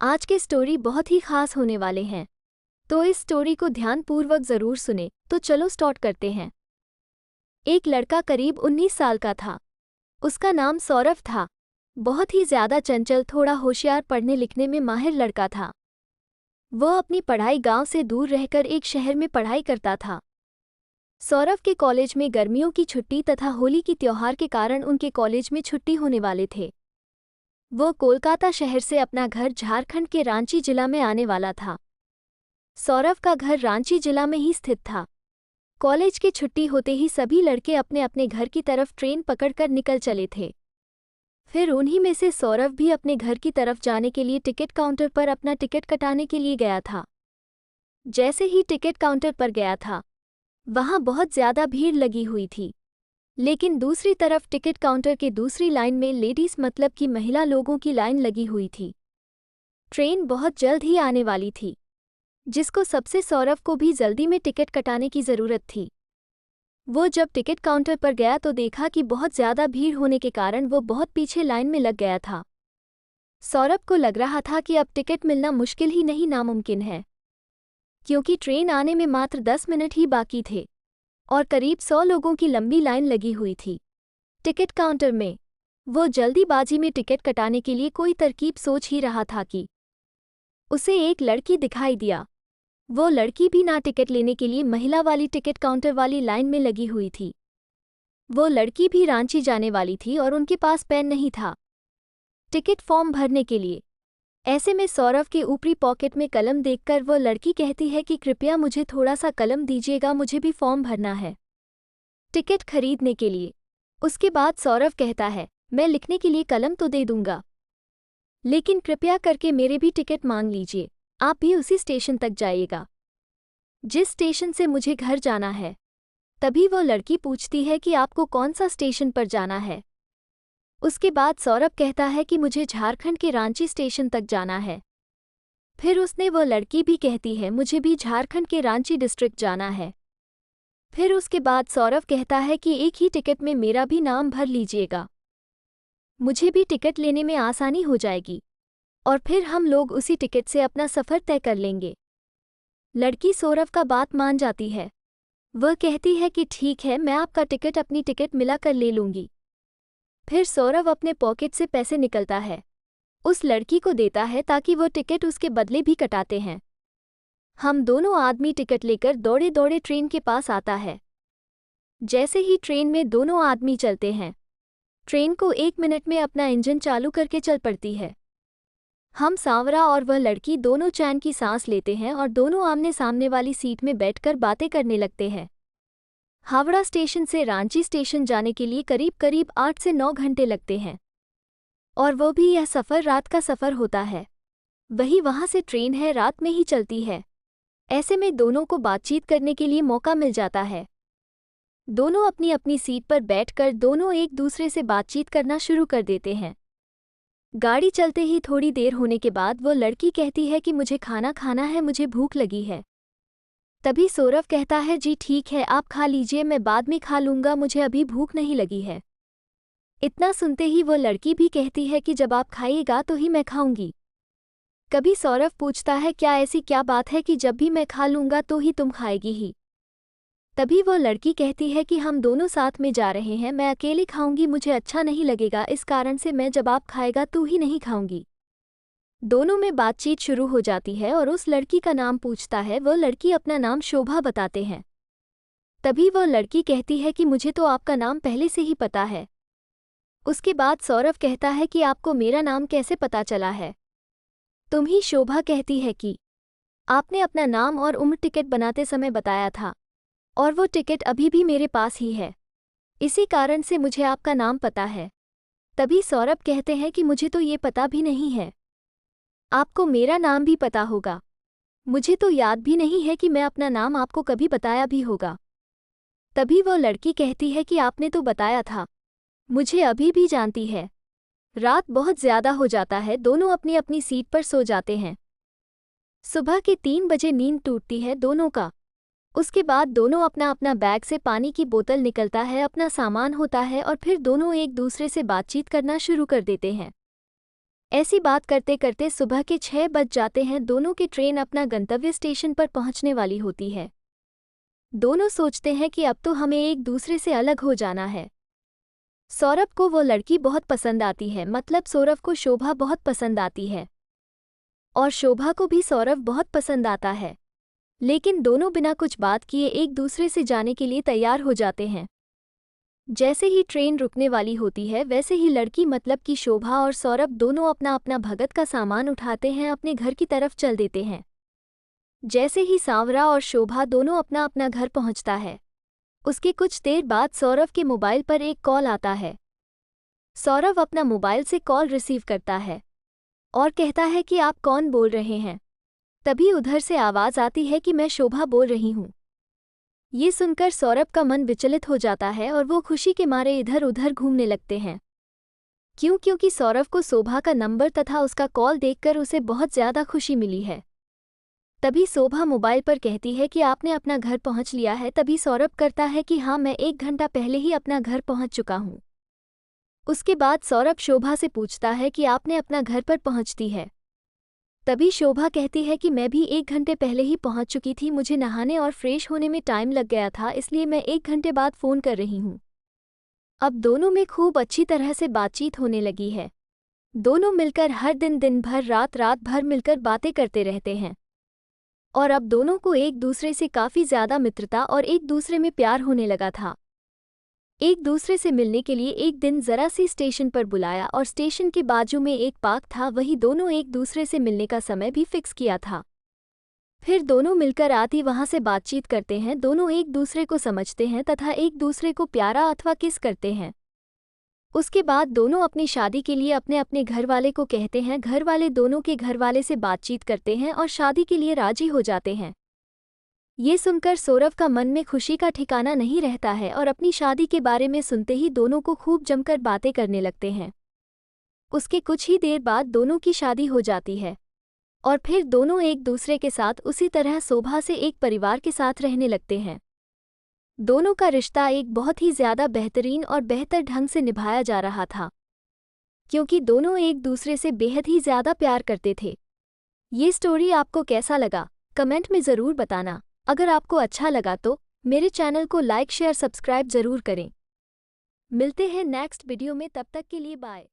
आज के स्टोरी बहुत ही खास होने वाले हैं, तो इस स्टोरी को ध्यानपूर्वक जरूर सुने। तो चलो स्टार्ट करते हैं। एक लड़का करीब 19 साल का था। उसका नाम सौरभ था। बहुत ही ज्यादा चंचल, थोड़ा होशियार, पढ़ने लिखने में माहिर लड़का था। वह अपनी पढ़ाई गांव से दूर रहकर एक शहर में पढ़ाई करता था। सौरभ के कॉलेज में गर्मियों की छुट्टी तथा होली की त्योहार के कारण उनके कॉलेज में छुट्टी होने वाले थे। वो कोलकाता शहर से अपना घर झारखंड के रांची जिला में आने वाला था। सौरभ का घर रांची जिला में ही स्थित था। कॉलेज की छुट्टी होते ही सभी लड़के अपने अपने घर की तरफ ट्रेन पकड़कर निकल चले थे। फिर उन्हीं में से सौरभ भी अपने घर की तरफ जाने के लिए टिकट काउंटर पर अपना टिकट कटाने के लिए गया था। जैसे ही टिकट काउंटर पर गया था, वहां बहुत ज्यादा भीड़ लगी हुई थी। लेकिन दूसरी तरफ टिकट काउंटर के दूसरी लाइन में लेडीज मतलब कि महिला लोगों की लाइन लगी हुई थी। ट्रेन बहुत जल्द ही आने वाली थी, जिसको सबसे सौरभ को भी जल्दी में टिकट कटाने की ज़रूरत थी। वो जब टिकट काउंटर पर गया तो देखा कि बहुत ज़्यादा भीड़ होने के कारण वो बहुत पीछे लाइन में लग गया था। सौरभ को लग रहा था कि अब टिकट मिलना मुश्किल ही नहीं, नामुमकिन है, क्योंकि ट्रेन आने में मात्र 10 मिनट ही बाकी थे और करीब 100 लोगों की लंबी लाइन लगी हुई थी टिकट काउंटर में। वो जल्दीबाजी में टिकट कटाने के लिए कोई तरकीब सोच ही रहा था कि उसे एक लड़की दिखाई दिया। वो लड़की भी ना टिकट लेने के लिए महिला वाली टिकट काउंटर वाली लाइन में लगी हुई थी। वो लड़की भी रांची जाने वाली थी और उनके पास पेन नहीं था टिकट फॉर्म भरने के लिए। ऐसे में सौरभ के ऊपरी पॉकेट में कलम देखकर वो लड़की कहती है कि कृपया मुझे थोड़ा सा कलम दीजिएगा, मुझे भी फॉर्म भरना है टिकट खरीदने के लिए। उसके बाद सौरभ कहता है, मैं लिखने के लिए कलम तो दे दूंगा, लेकिन कृपया करके मेरे भी टिकट मांग लीजिए। आप भी उसी स्टेशन तक जाइएगा जिस स्टेशन से मुझे घर जाना है। तभी वो लड़की पूछती है कि आपको कौन सा स्टेशन पर जाना है। उसके बाद सौरभ कहता है कि मुझे झारखंड के रांची स्टेशन तक जाना है। फिर उसने वो लड़की भी कहती है, मुझे भी झारखंड के रांची डिस्ट्रिक्ट जाना है। फिर उसके बाद सौरभ कहता है कि एक ही टिकट में मेरा भी नाम भर लीजिएगा, मुझे भी टिकट लेने में आसानी हो जाएगी और फिर हम लोग उसी टिकट से अपना सफ़र तय कर लेंगे। लड़की सौरभ का बात मान जाती है। वह कहती है कि ठीक है, मैं आपका टिकट अपनी टिकट मिलाकर ले लूंगी। फिर सौरभ अपने पॉकेट से पैसे निकलता है, उस लड़की को देता है ताकि वो टिकट उसके बदले भी कटाते हैं। हम दोनों आदमी टिकट लेकर दौड़े दौड़े ट्रेन के पास आता है। जैसे ही ट्रेन में दोनों आदमी चलते हैं, ट्रेन को 1 मिनट में अपना इंजन चालू करके चल पड़ती है। हम सांवरा और वह लड़की दोनों चैन की सांस लेते हैं और दोनों आमने सामने वाली सीट में बैठकर बातें करने लगते हैं। हावड़ा स्टेशन से रांची स्टेशन जाने के लिए करीब करीब 8 से 9 घंटे लगते हैं और वो भी यह सफ़र रात का सफ़र होता है। वही वहाँ से ट्रेन है, रात में ही चलती है। ऐसे में दोनों को बातचीत करने के लिए मौका मिल जाता है। दोनों अपनी अपनी सीट पर बैठकर दोनों एक दूसरे से बातचीत करना शुरू कर देते हैं। गाड़ी चलते ही थोड़ी देर होने के बाद वो लड़की कहती है कि मुझे खाना खाना है, मुझे भूख लगी है। तभी सौरभ कहता है, जी ठीक है, आप खा लीजिए, मैं बाद में खा लूँगा, मुझे अभी भूख नहीं लगी है। इतना सुनते ही वो लड़की भी कहती है कि जब आप खाइएगा तो ही मैं खाऊंगी। कभी सौरभ पूछता है, क्या ऐसी क्या बात है कि जब भी मैं खा लूँगा तो ही तुम खाएगी ही। तभी वो लड़की कहती है कि हम दोनों साथ में जा रहे हैं, मैं अकेले खाऊंगी, मुझे अच्छा नहीं लगेगा, इस कारण से मैं जब आप खाएगा तो ही नहीं खाऊंगी। दोनों में बातचीत शुरू हो जाती है और उस लड़की का नाम पूछता है। वो लड़की अपना नाम शोभा बताते हैं। तभी वो लड़की कहती है कि मुझे तो आपका नाम पहले से ही पता है। उसके बाद सौरभ कहता है कि आपको मेरा नाम कैसे पता चला है। तुम ही शोभा कहती है कि आपने अपना नाम और उम्र टिकट बनाते समय बताया था और वो टिकट अभी भी मेरे पास ही है, इसी कारण से मुझे आपका नाम पता है। तभी सौरभ कहते हैं कि मुझे तो ये पता भी नहीं है, आपको मेरा नाम भी पता होगा, मुझे तो याद भी नहीं है कि मैं अपना नाम आपको कभी बताया भी होगा। तभी वो लड़की कहती है कि आपने तो बताया था, मुझे अभी भी जानती है। रात बहुत ज़्यादा हो जाता है, दोनों अपनी अपनी सीट पर सो जाते हैं। सुबह के 3 बजे नींद टूटती है दोनों का। उसके बाद दोनों अपना अपना बैग से पानी की बोतल निकलता है, अपना सामान होता है और फिर दोनों एक दूसरे से बातचीत करना शुरू कर देते हैं। ऐसी बात करते करते सुबह के 6 बज जाते हैं। दोनों की ट्रेन अपना गंतव्य स्टेशन पर पहुंचने वाली होती है। दोनों सोचते हैं कि अब तो हमें एक दूसरे से अलग हो जाना है। सौरभ को वो लड़की बहुत पसंद आती है, मतलब सौरभ को शोभा बहुत पसंद आती है और शोभा को भी सौरभ बहुत पसंद आता है। लेकिन दोनों बिना कुछ बात किए एक दूसरे से जाने के लिए तैयार हो जाते हैं। जैसे ही ट्रेन रुकने वाली होती है वैसे ही लड़की मतलब कि शोभा और सौरभ दोनों अपना अपना भगत का सामान उठाते हैं, अपने घर की तरफ चल देते हैं। जैसे ही सांवरा और शोभा दोनों अपना अपना घर पहुंचता है, उसके कुछ देर बाद सौरभ के मोबाइल पर एक कॉल आता है। सौरभ अपना मोबाइल से कॉल रिसीव करता है और कहता है कि आप कौन बोल रहे हैं। तभी उधर से आवाज़ आती है कि मैं शोभा बोल रही हूँ। ये सुनकर सौरभ का मन विचलित हो जाता है और वो खुशी के मारे इधर उधर घूमने लगते हैं। क्योंकि सौरभ को शोभा का नंबर तथा उसका कॉल देखकर उसे बहुत ज़्यादा खुशी मिली है। तभी शोभा मोबाइल पर कहती है कि आपने अपना घर पहुंच लिया है। तभी सौरभ करता है कि हाँ, मैं 1 घंटा पहले ही अपना घर पहुंच चुका हूँ। उसके बाद सौरभ शोभा से पूछता है कि आपने अपना घर पर पहुंचती है। तभी शोभा कहती है कि मैं भी 1 घंटे पहले ही पहुंच चुकी थी, मुझे नहाने और फ्रेश होने में टाइम लग गया था, इसलिए मैं 1 घंटे बाद फ़ोन कर रही हूँ। अब दोनों में खूब अच्छी तरह से बातचीत होने लगी है। दोनों मिलकर हर दिन भर रात भर मिलकर बातें करते रहते हैं और अब दोनों को एक दूसरे से काफ़ी ज़्यादा मित्रता और एक दूसरे में प्यार होने लगा था। एक दूसरे से मिलने के लिए एक दिन ज़रा सी स्टेशन पर बुलाया और स्टेशन के बाजू में एक पार्क था, वही दोनों एक दूसरे से मिलने का समय भी फिक्स किया था। फिर दोनों मिलकर आती वहाँ से बातचीत करते हैं। दोनों एक दूसरे को समझते हैं तथा एक दूसरे को प्यारा अथवा किस करते हैं। उसके बाद दोनों अपनी शादी के लिए अपने अपने घर वाले को कहते हैं। घर वाले दोनों के घर वाले से बातचीत करते हैं और शादी के लिए राजी हो जाते हैं। ये सुनकर सौरभ का मन में खुशी का ठिकाना नहीं रहता है और अपनी शादी के बारे में सुनते ही दोनों को खूब जमकर बातें करने लगते हैं। उसके कुछ ही देर बाद दोनों की शादी हो जाती है और फिर दोनों एक दूसरे के साथ उसी तरह शोभा से एक परिवार के साथ रहने लगते हैं। दोनों का रिश्ता एक बहुत ही ज़्यादा बेहतरीन और बेहतर ढंग से निभाया जा रहा था, क्योंकि दोनों एक दूसरे से बेहद ही ज़्यादा प्यार करते थे। ये स्टोरी आपको कैसा लगा, कमेंट में ज़रूर बताना। अगर आपको अच्छा लगा तो मेरे चैनल को लाइक शेयर सब्सक्राइब ज़रूर करें। मिलते हैं नेक्स्ट वीडियो में, तब तक के लिए बाय।